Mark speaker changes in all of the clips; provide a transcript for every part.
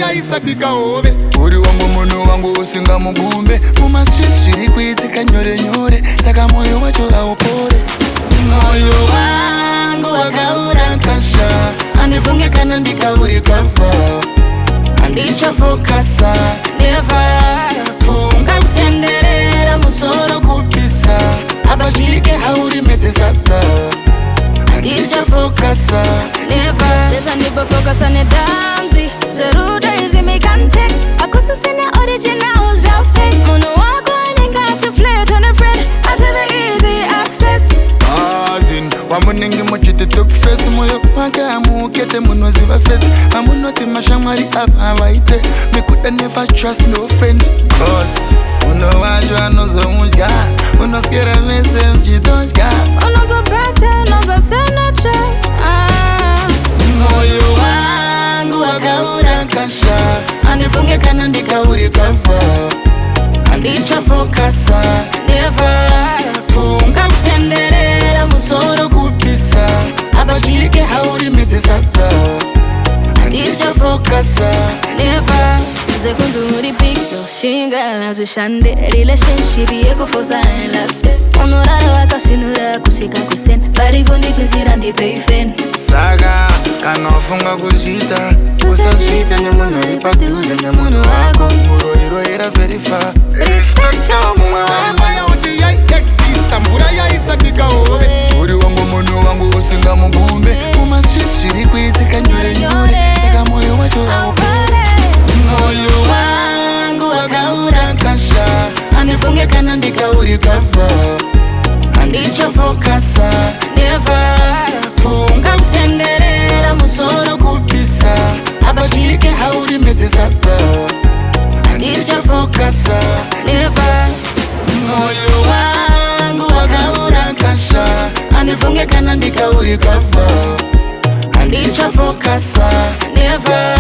Speaker 1: yaisabika hove. Uri wangu munhu wangu usinga mugumbe. Muma stress zviri kuitika nyore nyore. Saka moyo wacho haupore. Moyo wangu wakaura kasha. Andifunge kana ndikauri kafa. Andichafokasa never. Funga kutenderera musoro kupisa. Abachike hauri medzesatsa. Andichafokasa never.
Speaker 2: Leta nipo focus on the dance. Zeruda izi mikante. Akosa sina original jafe. Mono wako aninga to flirt on a friend. Ateve easy access.
Speaker 1: Azin wamuningi mochite top face. Moyo waka amukete muno ziva face. Amunoti mashamari abaite. Me could never trust no friend. Ghost uno wajwa nozo mujga. Uno skera mese mjidonjga.
Speaker 2: Uno zo better, no zo senache.
Speaker 1: Moyo wangu wakaura kasha. Anifunge kana ndikauri kafa. Andichafokasa never. Funga kutenderera musoro kupisa. Abachike hauri medzesatsa. Andichafokasa never.
Speaker 2: Zekunzu muri big shinga zishande relationship yeko for sign last. Onorara wakasinura kusika kusena. Barigundi kwizira ndi payfen.
Speaker 1: Saga kanofunga kuchita. Usashite nemunhu ipaduze nemunhu wako. Muroira very far.
Speaker 2: Respect omu
Speaker 1: Maya uti yai exista. Mvura yaisabika hove. Uri wangu munhu wangu usinga mugumbe. Muma stress zviri kuitika nyore nyore. Saka moyo wacho haupore. Moyo wangu wakaura kasha. Anifunge kana ndikauri kafa. Andichafokasa never. Funga kutenderera musoro kupisa. Abachike hauri medzesatsa. Andichafokasa never. Moyo wangu wakaura kasha. Anifunge kana ndikauri kafa. Andichafokasa never.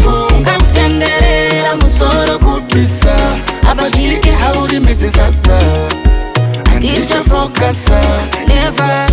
Speaker 1: Funga kutenderera musoro kupisa. Abachike hauri medzesatsa. Andichafokasa never.